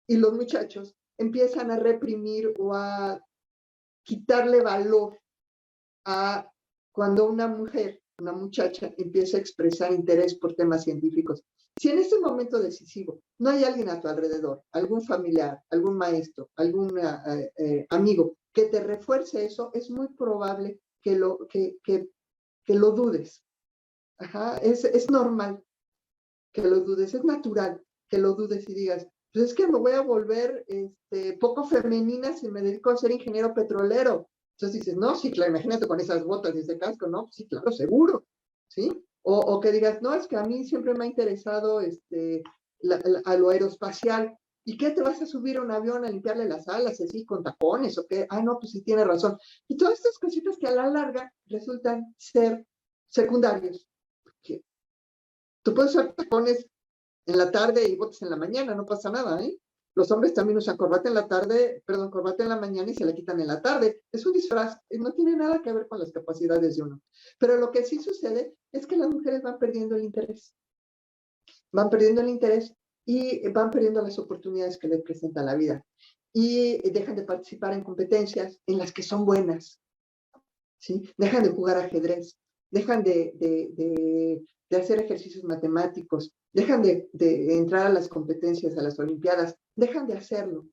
y los muchachos empiezan a reprimir o a quitarle valor a cuando una mujer, una muchacha, empieza a expresar interés por temas científicos. Si en este momento decisivo no hay alguien a tu alrededor, algún familiar, algún maestro, algún amigo que te refuerce eso, es muy probable que lo dudes. Ajá, es normal que lo dudes, es natural que lo dudes y digas, pues es que me voy a volver poco femenina si me dedico a ser ingeniero petrolero. Entonces dices, no, sí, claro, imagínate con esas botas y ese casco, ¿no? Sí, claro, seguro, ¿sí? O que digas, no, es que a mí siempre me ha interesado a lo aeroespacial. ¿Y qué te vas a subir a un avión a limpiarle las alas así con tacones o qué? Ah, no, pues sí tiene razón. Y todas estas cositas que a la larga resultan ser secundarios. Porque tú puedes usar tacones en la tarde y botas en la mañana, no pasa nada, ¿eh? Los hombres también usan corbata en la tarde, perdón, corbata en la mañana y se la quitan en la tarde. Es un disfraz, no tiene nada que ver con las capacidades de uno. Pero lo que sí sucede es que las mujeres van perdiendo el interés. Van perdiendo el interés y van perdiendo las oportunidades que les presenta la vida. Y dejan de participar en competencias en las que son buenas, ¿sí? Dejan de jugar ajedrez, dejan de hacer ejercicios matemáticos, dejan de entrar a las competencias, a las olimpiadas, dejan de hacerlo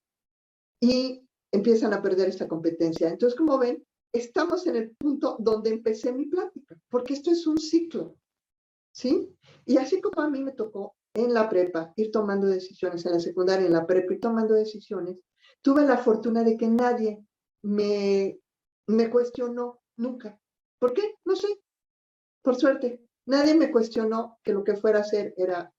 y empiezan a perder esta competencia. Entonces, como ven, estamos en el punto donde empecé mi plática, porque esto es un ciclo, ¿sí? Y así como a mí me tocó en la prepa ir tomando decisiones, en la secundaria, en la prepa ir tomando decisiones, tuve la fortuna de que nadie me cuestionó nunca. ¿Por qué? No sé, por suerte. Nadie me cuestionó que lo que fuera a hacer era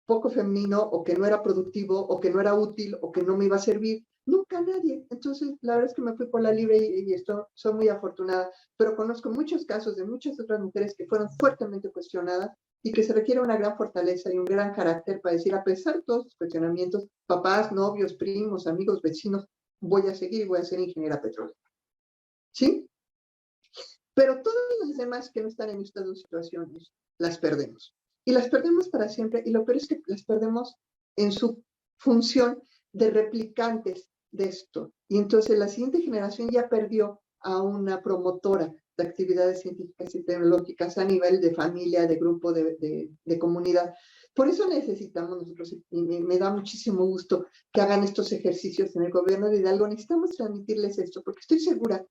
poco femenino o que no era productivo o que no era útil o que no me iba a servir. Nunca nadie. Entonces, la verdad es que me fui por la libre y esto, soy muy afortunada, pero conozco muchos casos de muchas otras mujeres que fueron fuertemente cuestionadas y que se requiere una gran fortaleza y un gran carácter para decir, a pesar de todos los cuestionamientos, papás, novios, primos, amigos, vecinos, voy a seguir y voy a ser ingeniera petrolera. ¿Sí? Pero todas las demás que no están en estas dos situaciones, las perdemos. Y las perdemos para siempre. Y lo peor es que las perdemos en su función de replicantes de esto. Y entonces la siguiente generación ya perdió a una promotora de actividades científicas y tecnológicas a nivel de familia, de grupo, de comunidad. Por eso necesitamos nosotros, y me da muchísimo gusto que hagan estos ejercicios en el gobierno de Hidalgo. Necesitamos transmitirles esto, porque estoy segura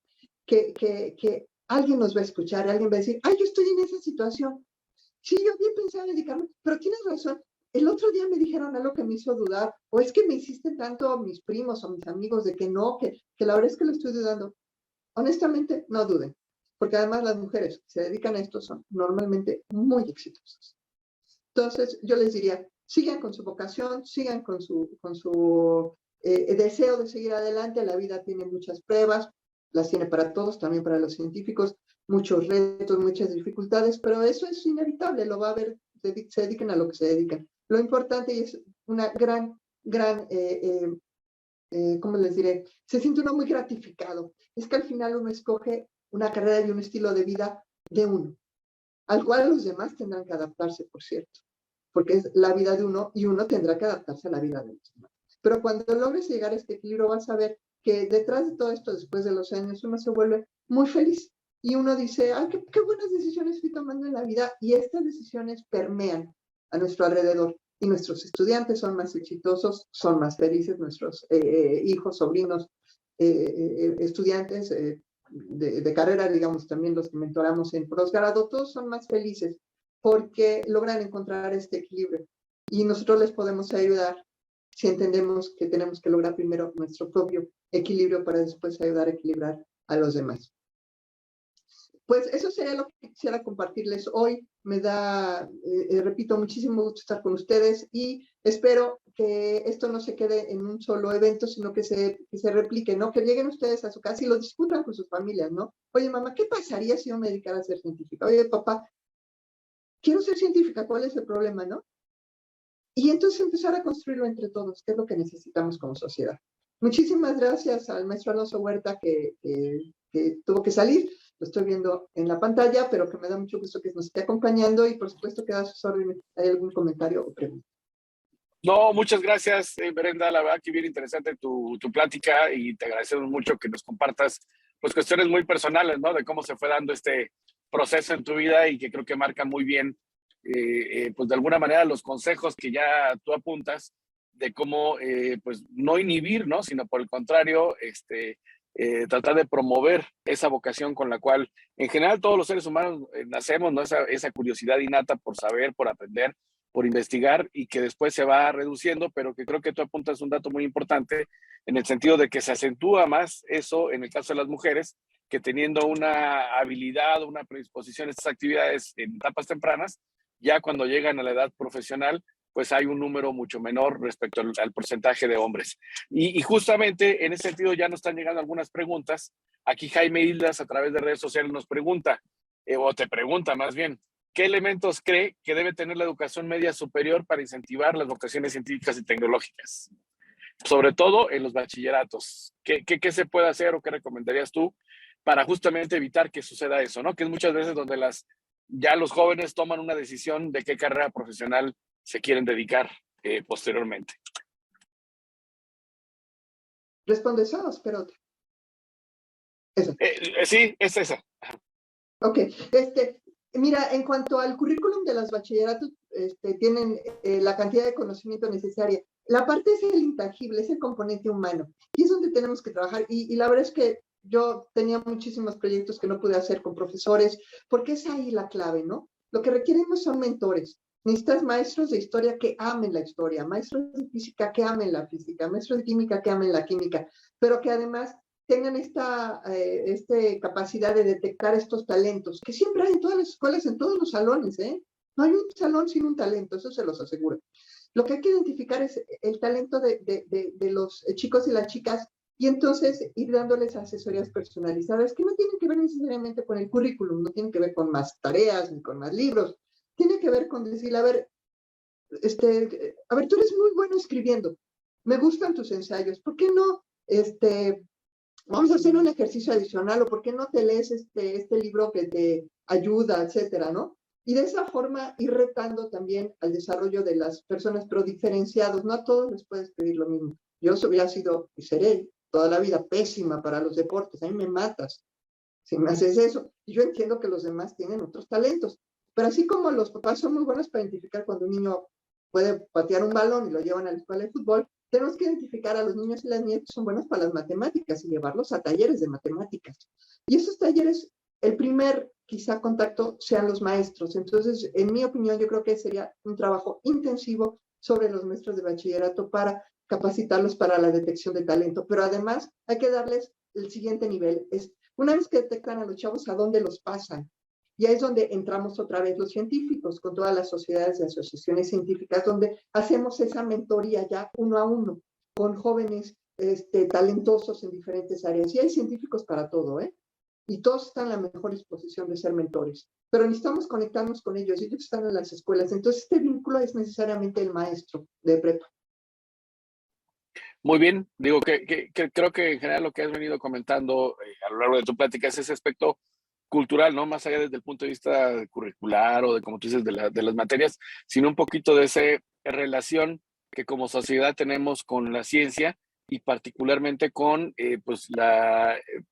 que alguien nos va a escuchar, alguien va a decir, ay, yo estoy en esa situación. Sí, yo había pensado dedicarme, pero tienes razón. El otro día me dijeron algo que me hizo dudar, o es que me hiciste tanto mis primos o mis amigos de que no, que la verdad es que lo estoy dudando. Honestamente, no duden, porque además las mujeres que se dedican a esto son normalmente muy exitosas. Entonces, yo les diría, sigan con su vocación, sigan con su deseo de seguir adelante. La vida tiene muchas pruebas, las tiene para todos, también para los científicos, muchos retos, muchas dificultades, pero eso es inevitable, lo va a haber, se dediquen a lo que se dedican. Lo importante y es una gran, ¿cómo les diré? Se siente uno muy gratificado. Es que al final uno escoge una carrera y un estilo de vida de uno, al cual los demás tendrán que adaptarse, por cierto, porque es la vida de uno y uno tendrá que adaptarse a la vida de los demás. Pero cuando logres llegar a este equilibrio vas a ver que detrás de todo esto, después de los años, uno se vuelve muy feliz y uno dice, ay, qué buenas decisiones estoy tomando en la vida, y estas decisiones permean a nuestro alrededor y nuestros estudiantes son más exitosos, son más felices, nuestros hijos, sobrinos, estudiantes de carrera, digamos, también los que mentoramos en posgrado, todos son más felices porque logran encontrar este equilibrio y nosotros les podemos ayudar si entendemos que tenemos que lograr primero nuestro propio equilibrio para después ayudar a equilibrar a los demás. Pues eso sería lo que quisiera compartirles hoy. Me da, repito, muchísimo gusto estar con ustedes y espero que esto no se quede en un solo evento, sino que se replique, ¿no? Que lleguen ustedes a su casa y lo discutan con sus familias, ¿no? Oye, mamá, ¿qué pasaría si yo me dedicara a ser científica? Oye, papá, quiero ser científica, ¿cuál es el problema, no? Y entonces empezar a construirlo entre todos, que es lo que necesitamos como sociedad. Muchísimas gracias al maestro Alonso Huerta que tuvo que salir. Lo estoy viendo en la pantalla, pero que me da mucho gusto que nos esté acompañando y por supuesto que a sus órdenes hay algún comentario o pregunta. No, muchas gracias, Brenda. La verdad que bien interesante tu plática y te agradecemos mucho que nos compartas pues cuestiones muy personales, ¿no? De cómo se fue dando este proceso en tu vida y que creo que marca muy bien, pues de alguna manera los consejos que ya tú apuntas de cómo, pues no inhibir, ¿no? Sino por el contrario, tratar de promover esa vocación con la cual en general todos los seres humanos nacemos, ¿no? Esa curiosidad innata por saber, por aprender, por investigar y que después se va reduciendo, pero que creo que tú apuntas un dato muy importante en el sentido de que se acentúa más eso en el caso de las mujeres, que teniendo una habilidad, una predisposición a estas actividades en etapas tempranas, ya cuando llegan a la edad profesional, pues hay un número mucho menor respecto al porcentaje de hombres. Y justamente en ese sentido ya nos están llegando algunas preguntas. Aquí Jaime Islas a través de redes sociales nos pregunta, o te pregunta más bien, ¿qué elementos cree que debe tener la educación media superior para incentivar las vocaciones científicas y tecnológicas? sobre todo en los bachilleratos. ¿Qué se puede hacer o qué recomendarías tú para justamente evitar que suceda eso, ¿no? Que es muchas veces donde ya los jóvenes toman una decisión de qué carrera profesional se quieren dedicar posteriormente. Responde esa o espera otra. Esa. Sí, es esa. Ok, mira, en cuanto al currículum de los bachilleratos, tienen la cantidad de conocimiento necesaria. La parte es el intangible, es el componente humano. Y es donde tenemos que trabajar. Y la verdad es que yo tenía muchísimos proyectos que no pude hacer con profesores, porque es ahí la clave, ¿no? Lo que requerimos son mentores. Necesitas maestros de historia que amen la historia, maestros de física que amen la física, maestros de química que amen la química, pero que además tengan esta capacidad de detectar estos talentos, que siempre hay en todas las escuelas, en todos los salones, ¿eh? No hay un salón sin un talento, eso se los aseguro. Lo que hay que identificar es el talento de los chicos y las chicas y entonces ir dándoles asesorías personalizadas que no tienen que ver necesariamente con el currículum, no tienen que ver con más tareas ni con más libros, tiene que ver con decir, a ver, tú eres muy bueno escribiendo, me gustan tus ensayos, ¿por qué no, vamos a hacer un ejercicio adicional, o por qué no te lees este libro que te ayuda, etcétera, ¿no? Y de esa forma ir retando también al desarrollo de las personas, pero diferenciados. No a todos les puedes pedir lo mismo. Yo hubiera sido y seré toda la vida pésima para los deportes. A mí me matas si me haces eso. Y yo entiendo que los demás tienen otros talentos. Pero así como los papás son muy buenos para identificar cuando un niño puede patear un balón y lo llevan a la escuela de fútbol, tenemos que identificar a los niños y las niñas que son buenos para las matemáticas y llevarlos a talleres de matemáticas. Y esos talleres, el primer quizá contacto sean los maestros. Entonces, en mi opinión, yo creo que sería un trabajo intensivo sobre los maestros de bachillerato para capacitarlos para la detección de talento. Pero además hay que darles el siguiente nivel. Una vez que detectan a los chavos, ¿a dónde los pasan? Y ahí es donde entramos otra vez los científicos, con todas las sociedades y asociaciones científicas, donde hacemos esa mentoría ya uno a uno, con jóvenes talentosos en diferentes áreas. Y hay científicos para todo, ¿eh? Y todos están en la mejor disposición de ser mentores. Pero necesitamos conectarnos con ellos, ellos están en las escuelas. Entonces, este vínculo es necesariamente el maestro de prepa. Muy bien, digo que creo que en general lo que has venido comentando a lo largo de tu plática es ese aspecto cultural, ¿no? Más allá desde el punto de vista curricular o de, como tú dices, de las materias, sino un poquito de esa relación que como sociedad tenemos con la ciencia y particularmente con, pues,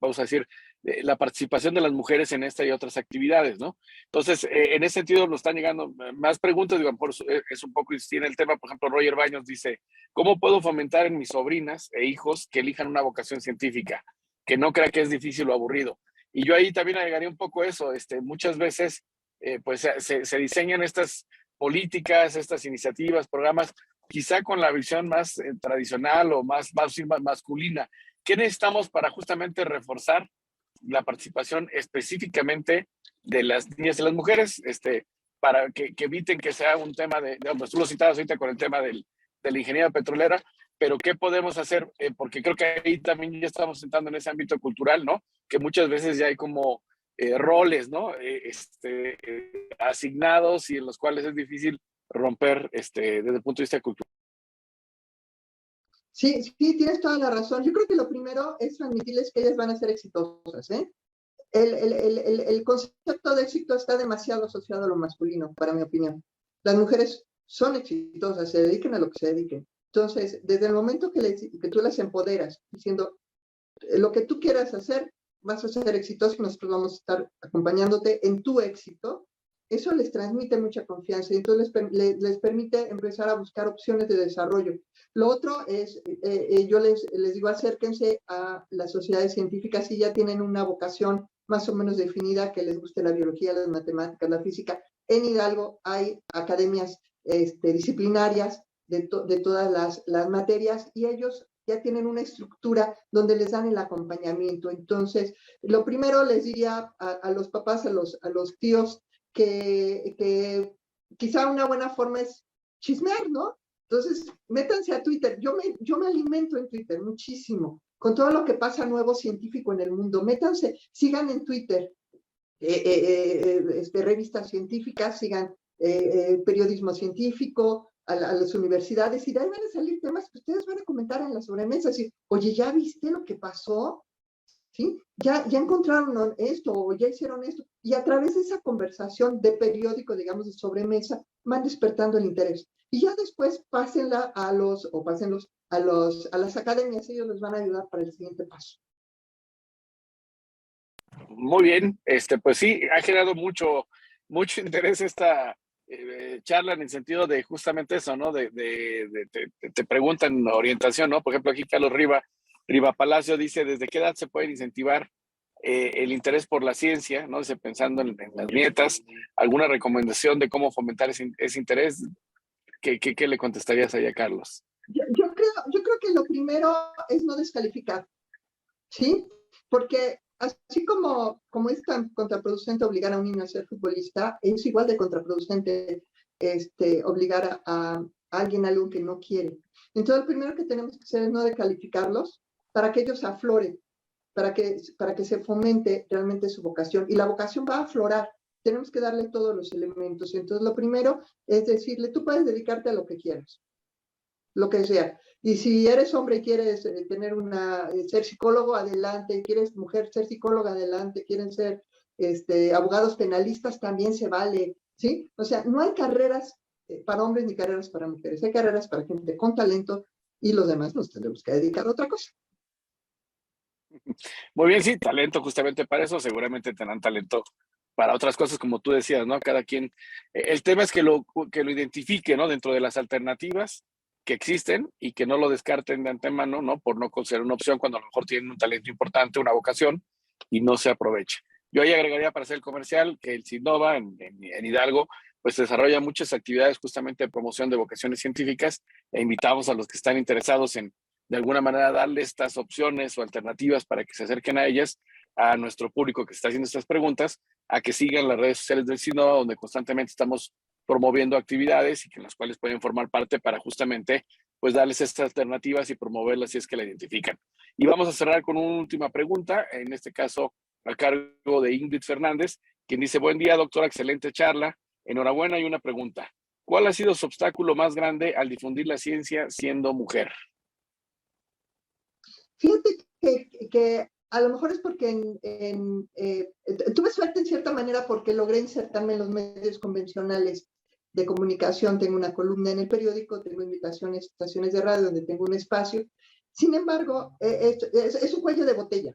vamos a decir, la participación de las mujeres en esta y otras actividades, ¿no? Entonces, en ese sentido nos están llegando más preguntas, digo, por eso es un poco insistir en el tema. Por ejemplo, Roger Baños dice, ¿cómo puedo fomentar en mis sobrinas e hijos que elijan una vocación científica? Que no crea que es difícil o aburrido. Y yo ahí también agregaría un poco eso. Muchas veces pues se diseñan estas políticas, estas iniciativas, programas, quizá con la visión más tradicional o más masculina. ¿Qué necesitamos para justamente reforzar la participación específicamente de las niñas y las mujeres, para que eviten que sea un tema pues tú lo citabas ahorita con el tema de la ingeniería petrolera, pero ¿qué podemos hacer? Porque creo que ahí también ya estamos entrando en ese ámbito cultural, ¿no? Que muchas veces ya hay como roles, ¿no? Asignados y en los cuales es difícil romper desde el punto de vista cultural. Sí, sí, tienes toda la razón. Yo creo que lo primero es transmitirles que ellas van a ser exitosas, ¿eh? El concepto de éxito está demasiado asociado a lo masculino, para mi opinión. Las mujeres son exitosas, se dediquen a lo que se dediquen. Entonces, desde el momento que tú las empoderas, diciendo lo que tú quieras hacer, vas a ser exitoso y nosotros vamos a estar acompañándote en tu éxito, eso les transmite mucha confianza y entonces les permite empezar a buscar opciones de desarrollo. Lo otro es, yo les digo, acérquense a las sociedades científicas si ya tienen una vocación más o menos definida, que les guste la biología, las matemáticas, la física. En Hidalgo hay academias disciplinarias de todas las materias y ellos ya tienen una estructura donde les dan el acompañamiento. Entonces, lo primero les diría a los papás, a los tíos, que quizá una buena forma es chismear, ¿no? Entonces, métanse a Twitter. Yo me alimento en Twitter muchísimo, con todo lo que pasa nuevo científico en el mundo. Métanse, sigan en Twitter revistas científicas, sigan periodismo científico, a las universidades y de ahí van a salir temas que ustedes van a comentar en la sobremesa, así, oye, ¿ya viste lo que pasó? ¿Sí? Ya encontraron esto o ya hicieron esto. Y a través de esa conversación de periódico, digamos, de sobremesa, van despertando el interés. Y ya después pásenla pásenlos a las academias, ellos les van a ayudar para el siguiente paso. Muy bien, pues sí, ha generado mucho interés esta charla en el sentido de justamente eso, ¿no? Te preguntan orientación, ¿no? Por ejemplo, aquí Carlos Riva Palacio dice, ¿desde qué edad se puede incentivar el interés por la ciencia, ¿no? Dice, pensando en las nietas, ¿alguna recomendación de cómo fomentar ese interés? ¿Qué le contestarías ahí a Carlos? Yo creo que lo primero es no descalificar, ¿sí? Porque así como es tan contraproducente obligar a un niño a ser futbolista, es igual de contraproducente obligar a alguien a algo que no quiere. Entonces, lo primero que tenemos que hacer es no descalificarlos para que ellos afloren, para que se fomente realmente su vocación. Y la vocación va a aflorar. Tenemos que darle todos los elementos. Entonces, lo primero es decirle, tú puedes dedicarte a lo que quieras, lo que sea. Y si eres hombre y quieres ser psicólogo, adelante. Quieres mujer, ser psicóloga, adelante. Quieren ser abogados penalistas, también se vale, ¿sí? O sea, no hay carreras para hombres ni carreras para mujeres. Hay carreras para gente con talento y los demás nos tendremos que dedicar a otra cosa. Muy bien, sí, talento justamente para eso, seguramente tendrán talento para otras cosas, como tú decías, ¿no? Cada quien, el tema es que lo identifique, ¿no? Dentro de las alternativas que existen y que no lo descarten de antemano, ¿no? Por no considerar una opción cuando a lo mejor tienen un talento importante, una vocación y no se aprovecha. Yo ahí agregaría para hacer el comercial que el SINOVA en Hidalgo pues desarrolla muchas actividades justamente de promoción de vocaciones científicas e invitamos a los que están interesados en de alguna manera darle estas opciones o alternativas para que se acerquen a ellas, a nuestro público que está haciendo estas preguntas, a que sigan las redes sociales del SINOVA, donde constantemente estamos promoviendo actividades y que en las cuales pueden formar parte para justamente pues darles estas alternativas y promoverlas si es que la identifican. Y vamos a cerrar con una última pregunta, en este caso a cargo de Ingrid Fernández, quien dice, buen día, doctora, excelente charla, enhorabuena y una pregunta. ¿Cuál ha sido su obstáculo más grande al difundir la ciencia siendo mujer? Fíjate que a lo mejor es porque tuve suerte en cierta manera porque logré insertarme en los medios convencionales de comunicación. Tengo una columna en el periódico, tengo invitaciones a estaciones de radio donde tengo un espacio. Sin embargo, es un cuello de botella,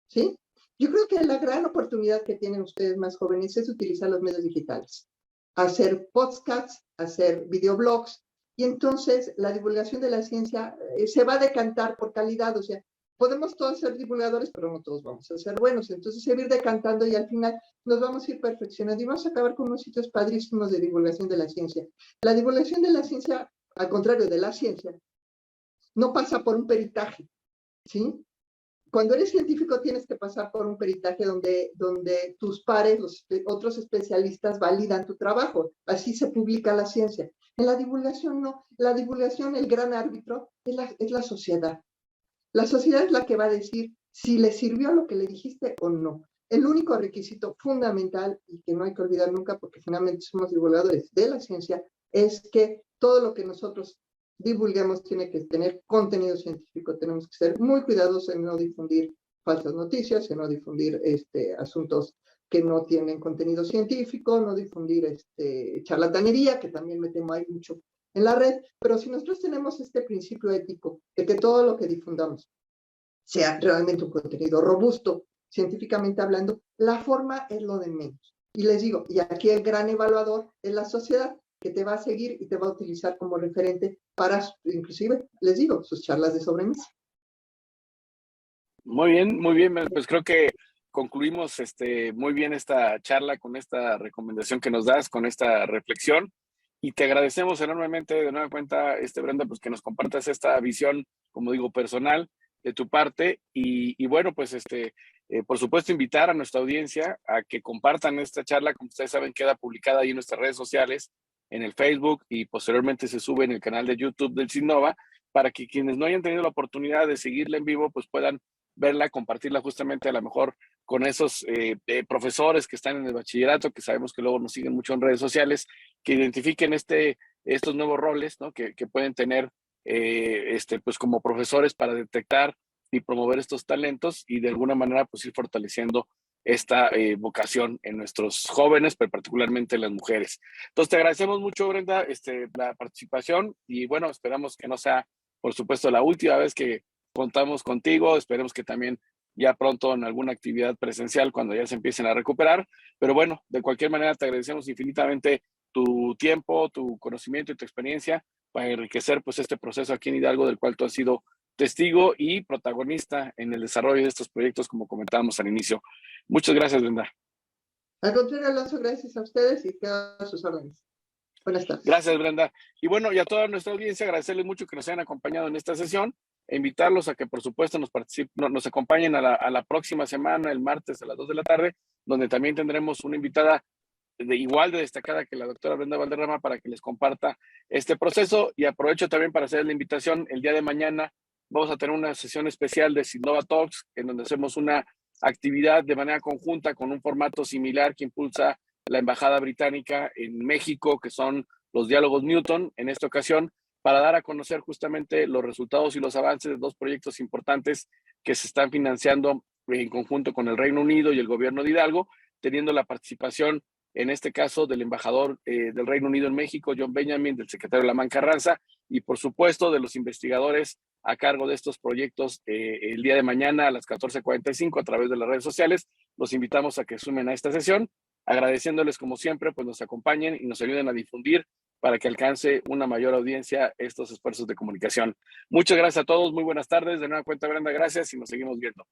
¿sí? Yo creo que la gran oportunidad que tienen ustedes más jóvenes es utilizar los medios digitales, hacer podcasts, hacer videoblogs, y entonces la divulgación de la ciencia se va a decantar por calidad. O sea, podemos todos ser divulgadores, pero no todos vamos a ser buenos. Entonces se va a ir decantando y al final nos vamos a ir perfeccionando y vamos a acabar con unos sitios padrísimos de divulgación de la ciencia. La divulgación de la ciencia, al contrario de la ciencia, no pasa por un peritaje, ¿sí? Cuando eres científico tienes que pasar por un peritaje donde tus pares, los otros especialistas, validan tu trabajo. Así se publica la ciencia. En la divulgación no. La divulgación, el gran árbitro, es la sociedad. La sociedad es la que va a decir si le sirvió lo que le dijiste o no. El único requisito fundamental, y que no hay que olvidar nunca porque finalmente somos divulgadores de la ciencia, es que todo lo que nosotros divulguemos tiene que tener contenido científico. Tenemos que ser muy cuidadosos en no difundir falsas noticias, en no difundir asuntos que no tienen contenido científico, no difundir charlatanería, que también me temo hay mucho en la red. Pero si nosotros tenemos este principio ético de que todo lo que difundamos sea realmente un contenido robusto, científicamente hablando, la forma es lo de menos. Y les digo, y aquí el gran evaluador es la sociedad, que te va a seguir y te va a utilizar como referente para, inclusive, les digo, sus charlas de sobremesa. Muy bien, pues creo que concluimos muy bien esta charla con esta recomendación que nos das, con esta reflexión, y te agradecemos enormemente de nueva cuenta, Brenda, pues que nos compartas esta visión, como digo, personal de tu parte, y bueno, pues por supuesto invitar a nuestra audiencia a que compartan esta charla. Como ustedes saben, queda publicada ahí en nuestras redes sociales, en el Facebook, y posteriormente se sube en el canal de YouTube del SINOVA, para que quienes no hayan tenido la oportunidad de seguirla en vivo, pues puedan verla, compartirla justamente a lo mejor con esos profesores que están en el bachillerato, que sabemos que luego nos siguen mucho en redes sociales, que identifiquen estos nuevos roles, ¿no? que pueden tener pues como profesores para detectar y promover estos talentos y de alguna manera pues ir fortaleciendo esta vocación en nuestros jóvenes, pero particularmente en las mujeres. Entonces te agradecemos mucho, Brenda, la participación y bueno, esperamos que no sea, por supuesto, la última vez que contamos contigo. Esperemos que también ya pronto en alguna actividad presencial cuando ya se empiecen a recuperar. Pero bueno, de cualquier manera te agradecemos infinitamente tu tiempo, tu conocimiento y tu experiencia para enriquecer pues este proceso aquí en Hidalgo del cual tú has sido testigo y protagonista en el desarrollo de estos proyectos como comentábamos al inicio. Muchas gracias, Brenda. Al contrario, Alonso, gracias a ustedes y quedo a sus órdenes. Buenas tardes. Gracias, Brenda. Y bueno, y a toda nuestra audiencia, agradecerles mucho que nos hayan acompañado en esta sesión e invitarlos a que, por supuesto, nos acompañen a la próxima semana, el martes a las 2 de la tarde, donde también tendremos una invitada igual de destacada que la doctora Brenda Valderrama para que les comparta este proceso. Y aprovecho también para hacer la invitación, el día de mañana vamos a tener una sesión especial de Sinova Talks, en donde hacemos una actividad de manera conjunta con un formato similar que impulsa la Embajada Británica en México, que son los diálogos Newton, en esta ocasión, para dar a conocer justamente los resultados y los avances de dos proyectos importantes que se están financiando en conjunto con el Reino Unido y el gobierno de Hidalgo, teniendo la participación, en este caso, del embajador del Reino Unido en México, John Benjamin, del secretario Lamán Carranza, y por supuesto de los investigadores a cargo de estos proyectos el día de mañana a las 14:45 a través de las redes sociales. Los invitamos a que sumen a esta sesión, agradeciéndoles como siempre, pues nos acompañen y nos ayuden a difundir para que alcance una mayor audiencia estos esfuerzos de comunicación. Muchas gracias a todos, muy buenas tardes. De nueva cuenta, Brenda, gracias y nos seguimos viendo.